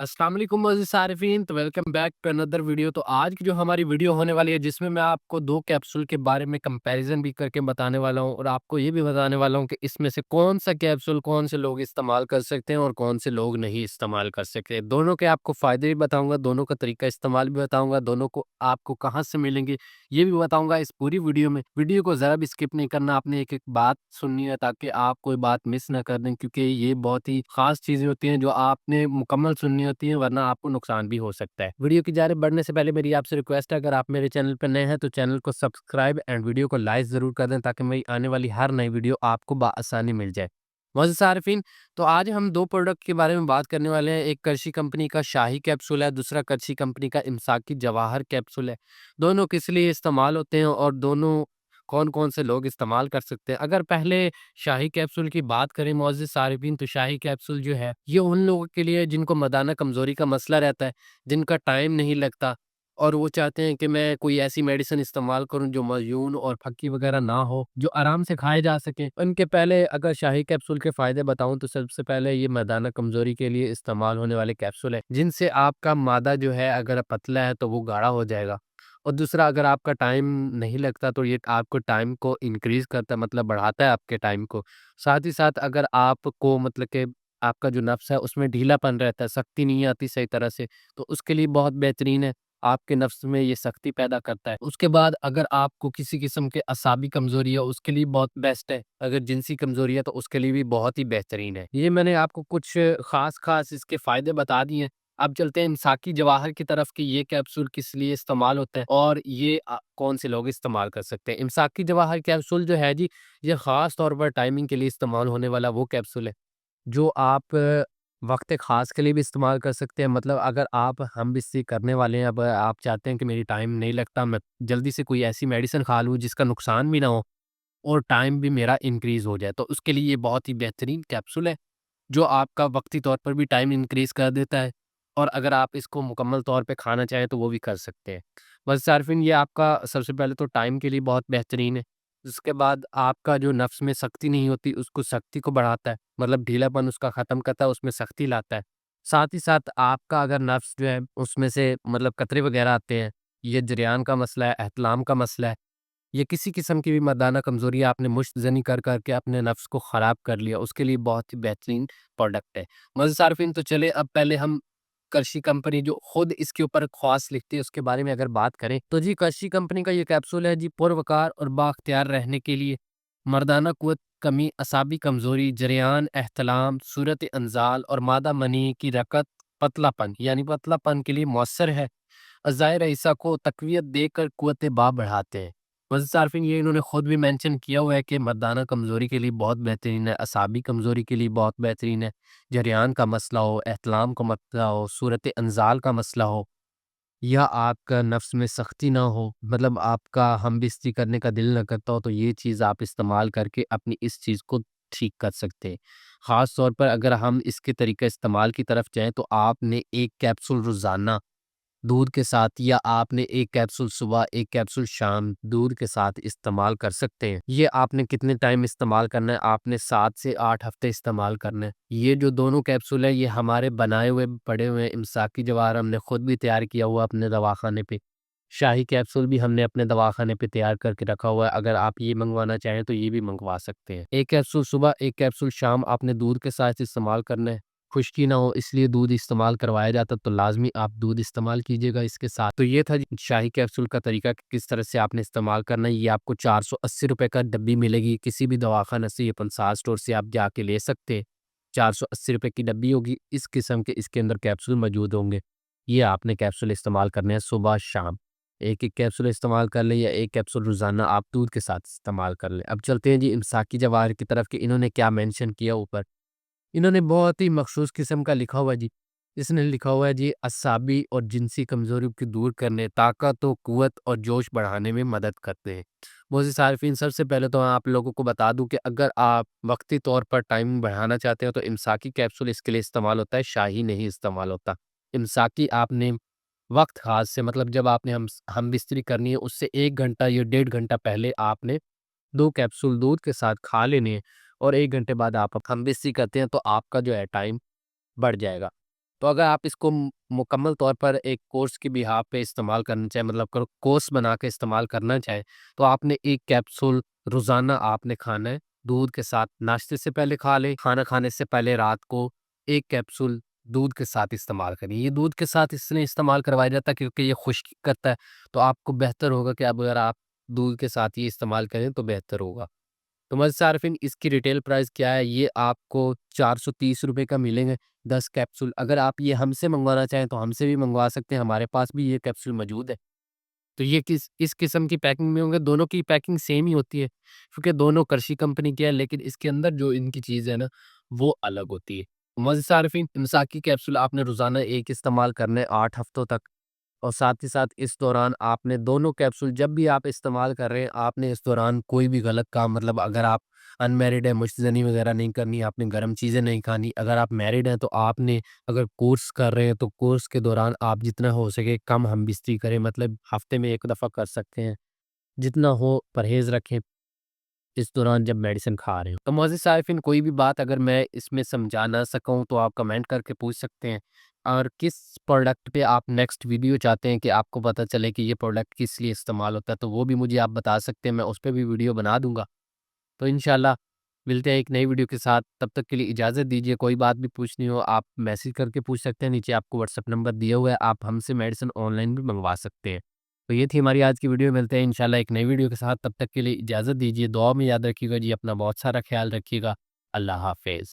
अस्सलाम वालेकुम मोअज़्ज़िज़ सारिफ़ीन, तो welcome back to another video. तो आज की जो हमारी वीडियो होने वाली है, जिसमें मैं आपको 2 कैप्सूल के बारे में कंपैरिज़न भी करके बताने वाला हूँ और आपको ये भी बताने वाला हूँ कि इसमें से कौन-सा कैप्सूल कौन से लोग इस्तेमाल कर सकते हैं और कौन से लोग नहीं इस्तेमाल कर सकते। दोनों के आपको फ़ायदे भी बताऊँगा, दोनों का तरीका इस्तेमाल भी बताऊँगा, दोनों को आपको कहाँ से मिलेंगे, ये भी बताऊँगा इस पूरी वीडियो में। वीडियो को ज़रा भी स्किप नहीं करना, आपने एक-एक बात सुननी है ताकि आप कोई बात मिस ना कर दें, क्योंकि ये बहुत ही ख़ास चीज़ें होती हैं जो आपने मुकम्मल सुननी होती हैं, वरना आपको नुकसान भी हो सकता है। वीडियो की जानिब बढ़ने से पहले मेरी आपसे रिक्वेस्ट है, अगर आप मेरे चैनल पर नए हैं तो चैनल को सब्सक्राइब एंड वीडियो को लाइक ज़रूर कर दें ताकि मेरी आने वाली हर नई वीडियो आपको बआसानी मिल जाए। मोअज़्ज़िज़ सारिफ़ीन, तो आज हम 2 प्रोडक्ट के बारे में बात करने वाले हैं। एक कर्शी कंपनी का शाही कैप्सूल है, दूसरा कर्शी कंपनी का इमसाकी जवाहर कैप्सूल है। दोनों किस लिए इस्तेमाल होते हैं और दोनों कौन-कौन से लोग इस्तेमाल कर सकते हैं। अगर पहले शाही कैप्सूल की बात करें मोअज़्ज़िज़ सारिफ़ीन, तो शाही कैप्सूल जो है, ये उन लोगों के लिए है जिनको मर्दाना कमज़ोरी का मसला रहता है, जिनका टाइम नहीं लगता और वो चाहते हैं कि मैं कोई ऐसी मेडिसिन इस्तेमाल करूँ जो मज़यून और फक्की वग़ैरह ना हो, जो आराम से खाए जा सकें। उनके पहले अगर शाही कैप्सूल के फ़ायदे बताऊँ तो सबसे पहले ये मर्दाना कमज़ोरी के लिए इस्तेमाल होने वाले कैप्सूल हैं, जिनसे आपका मादा जो है अगर पतला है तो वो गाढ़ा हो जाएगा। और दूसरा, अगर आपका टाइम नहीं लगता तो ये आपको टाइम को इंक्रीज़ करता है, मतलब बढ़ाता है आपके टाइम को। साथ ही साथ अगर आपको मतलब कि आपका जो नफ़्स है उसमें ढीलापन रहता है, सख्ती नहीं आती सही तरह से, तो उसके लिए बहुत बेहतरीन है। आपके नफ़्स में ये सख्ती पैदा करता है। उसके बाद अगर आपको किसी किस्म के असाबी कमज़ोरी है, उसके लिए बहुत बेस्ट है। अगर जिनसी कमज़ोरी है तो उसके लिए भी बहुत ही बेहतरीन है। ये मैंने आपको कुछ ख़ास-ख़ास इसके फ़ायदे बता दिए हैं। अब चलते हैं इमसाकी जवाहर की तरफ कि ये कैप्सूल किस लिए इस्तेमाल होता है और ये कौन से लोग इस्तेमाल कर सकते हैं। इमसाकी जवाहर कैप्सूल जो है जी, ये ख़ास तौर पर टाइमिंग के लिए इस्तेमाल होने वाला वो कैप्सूल है, जो आप वक़्त ख़ास के लिए भी इस्तेमाल कर सकते हैं। मतलब अगर आप हमबिस्ती करने वाले हैं, अब आप चाहते हैं कि मेरी टाइम नहीं लगता, मैं जल्दी से कोई ऐसी मेडिसिन खा लूँ जिसका नुकसान भी ना हो और टाइम भी मेरा इंक्रीज़ हो जाए, तो उसके लिए ये बहुत ही बेहतरीन कैप्सूल है। जो आपका वक़्ती तौर पर भी टाइम इंक्रीज़ कर देता है और अगर आप इसको मुकम्मल तौर पे खाना चाहें तो वो भी कर सकते हैं। बस सार्फ़िन, ये आपका सबसे पहले तो टाइम के लिए बहुत बेहतरीन है। उसके बाद आपका जो नफ़्स में सख्ती नहीं होती उसको सख्ती को बढ़ाता है, मतलब ढीलापन उसका ख़त्म करता है, उसमें सख्ती लाता है। साथ ही साथ आपका अगर नफ़्स जो है उसमें से मतलब कतरे वग़ैरह आते हैं, ये जरियान का मसला है, एहतलाम का मसला है, ये किसी किस्म की भी मर्दाना कमज़ोरी आपने मुश्तज़नी कर के अपने नफ़्स को ख़राब कर लिया, उसके लिए बहुत ही बेहतरीन प्रोडक्ट है। मज़े सार्फ़िन, तो चले अब पहले हम कर्शी कंपनी जो खुद इसके ऊपर ख़ास लिखती है उसके बारे में अगर बात करें, तो जी कर्शी कंपनी का ये कैप्सूल है जी पुरवकार और बाख्तियार रहने के लिए, मर्दाना क़ुव्वत कमी, असाबी कमज़ोरी, जरियान, एहतलाम, सूरत-ए-इंज़ाल और मादा मनी की रकत, पतलापन यानी पतलापन के लिए मौसर है। अज़ायर ईसा को तक़वियत देकर क़ुव्वत-ए-बा बढ़ाते हैं। मज़ीद सार्फ़िन, ये इन्होंने खुद भी मेंशन किया हुआ है कि मर्दाना कमज़ोरी के लिए बहुत बेहतरीन है, असाबी कमज़ोरी के लिए बहुत बेहतरीन है, जरियान का मसला हो, एहतलाम का मसला हो, सूरत-ए-इंज़ाल का मसला हो या आपका नफ़्स में सख्ती ना हो, मतलब आपका हमबिस्ती करने का दिल ना करता हो, तो ये चीज़ आप इस्तेमाल करके अपनी इस चीज़ को ठीक कर सकते हैं। ख़ास तौर पर अगर हम इसके तरीक़े इस्तेमाल की तरफ जाएँ तो आपने 1 कैप्सूल रोज़ाना दूध के साथ या आपने 1 कैप्सूल सुबह, 1 कैप्सूल शाम दूध के साथ इस्तेमाल कर सकते हैं। ये आपने कितने टाइम इस्तेमाल करना है? आपने 7 से 8 हफ़्ते इस्तेमाल करना है। ये जो दोनों कैप्सूल हैं, ये हमारे बनाए हुए पड़े हुए हैं, इमसाकी जवाहर हमने खुद भी तैयार किया हुआ अपने दवाख़ाने पे। शाही कैप्सूल भी हमने अपने दवाख़ाने पे तैयार करके रखा हुआ है, अगर आप ये मँगवाना चाहें तो ये भी मँगवा सकते हैं। 1 कैप्सूल सुबह, 1 कैप्सूल शाम आपने दूध के साथ इस्तेमाल करना है। खुश्की ना हो इसलिए दूध इस्तेमाल करवाया जाता है, तो लाज़मी आप दूध इस्तेमाल कीजिएगा इसके साथ। तो ये था जी शाही कैप्सूल का तरीका कि किस तरह से आपने इस्तेमाल करना है। ये आपको ₹480 का डब्बी मिलेगी, किसी भी दवाख़ाने से या पंसार स्टोर से आप जाके ले सकते हैं। ₹480 की डब्बी होगी, इस किस्म के इसके अंदर कैप्सूल मौजूद होंगे। ये आपने कैप्सूल इस्तेमाल करने हैं सुबह-शाम। 1-1 कैप्सूल इस्तेमाल कर लें या 1 कैप्सूल रोज़ाना आप दूध के साथ इस्तेमाल कर लें। अब चलते हैं जी इमसाकी जवाहर की तरफ कि इन्होंने क्या मेंशन किया ऊपर। इन्होंने बहुत ही मखसूस किस्म का लिखा हुआ है जी। इसने लिखा हुआ है जी, असाबी और जिनसी कमज़ोरी को दूर करने, ताकत व क़ुव्वत और जोश बढ़ाने में मदद करते हैं। मोअज़्ज़िज़ सारिफ़ीन, सबसे पहले तो मैं आप लोगों को बता दूँ कि अगर आप वक़्ती तौर पर टाइम बढ़ाना चाहते हो तो इमसाकी कैप्सूल इसके लिए इस्तेमाल होता है, शाही नहीं इस्तेमाल होता। इमसाकी आपने वक़्त ख़ास से, मतलब जब आपने हमबिस्तरी करनी है उससे 1 घंटा या डेढ़ घंटा पहले आपने 2 कैप्सूल दूध के साथ खा लेने हैं और 1 घंटे बाद आप हमबिस्तरी करते हैं तो आपका जो है टाइम बढ़ जाएगा। تو اگر آپ اس کو مکمل طور پر ایک کورس کی بہاف پہ استعمال کرنا چاہیں، مطلب کورس بنا کے استعمال کرنا چاہیں، تو آپ نے ایک کیپسول روزانہ آپ نے کھانا ہے، دودھ کے ساتھ ناشتے سے پہلے کھا لیں، کھانا کھانے سے پہلے رات کو ایک کیپسول دودھ کے ساتھ استعمال کریں۔ یہ دودھ کے ساتھ اس لیے استعمال کروایا جاتا ہے کیونکہ یہ خشکی کرتا ہے، تو آپ کو بہتر ہوگا کہ اب اگر آپ دودھ کے ساتھ یہ استعمال کریں تو بہتر ہوگا۔ تو معزز صارفین، اس کی ریٹیل پرائس کیا ہے؟ یہ آپ کو 430 روپے کا ملیں گے 10 کیپسول۔ اگر آپ یہ ہم سے منگوانا چاہیں تو ہم سے بھی منگوا سکتے ہیں، ہمارے پاس بھی یہ کیپسول موجود ہے۔ تو یہ اس قسم کی پیکنگ میں ہوں گے، دونوں کی پیکنگ سیم ہی ہوتی ہے کیونکہ دونوں کرشی کمپنی کی ہے، لیکن اس کے اندر جو ان کی چیز ہے نا وہ الگ ہوتی ہے۔ معزز صارفین، امساک کی کیپسول آپ نے روزانہ ایک استعمال کرنے 8 ہفتوں تک، اور ساتھ ہی ساتھ اس دوران آپ نے دونوں کیپسول جب بھی آپ استعمال کر رہے ہیں، آپ نے اس دوران کوئی بھی غلط کام، مطلب اگر آپ ان میرڈ ہیں، مشتزنی وغیرہ نہیں کرنی، آپ نے گرم چیزیں نہیں کھانی۔ اگر آپ میرڈ ہیں تو آپ نے اگر کورس کر رہے ہیں تو کورس کے دوران آپ جتنا ہو سکے کم ہم بستری کریں، مطلب ہفتے میں 1 دفعہ کر سکتے ہیں، جتنا ہو پرہیز رکھیں اس دوران جب میڈیسن کھا رہے ہو۔ تو معزز صارفین، کوئی بھی بات اگر میں اس میں سمجھا نہ سکوں تو آپ کمنٹ کر کے پوچھ سکتے ہیں، اور کس پروڈکٹ پہ آپ نیکسٹ ویڈیو چاہتے ہیں کہ آپ کو پتہ چلے کہ یہ پروڈکٹ کس لیے استعمال ہوتا ہے، تو وہ بھی مجھے آپ بتا سکتے ہیں، میں اس پہ بھی ویڈیو بنا دوں گا۔ تو انشاءاللہ ملتے ہیں ایک نئی ویڈیو کے ساتھ، تب تک کے لیے اجازت دیجیے۔ کوئی بات بھی پوچھنی ہو آپ میسج کر کے پوچھ سکتے ہیں، نیچے آپ کو واٹس ایپ نمبر دیا ہوا ہے، آپ ہم سے میڈیسن آن لائن بھی منگوا سکتے ہیں۔ تو یہ تھی ہماری آج کی ویڈیو، ملتے ہیں انشاءاللہ ایک نئی ویڈیو کے ساتھ، تب تک کے لیے اجازت دیجیے، دعا میں یاد رکھیے گا جی، اپنا بہت سارا خیال رکھیے گا۔ اللہ حافظ۔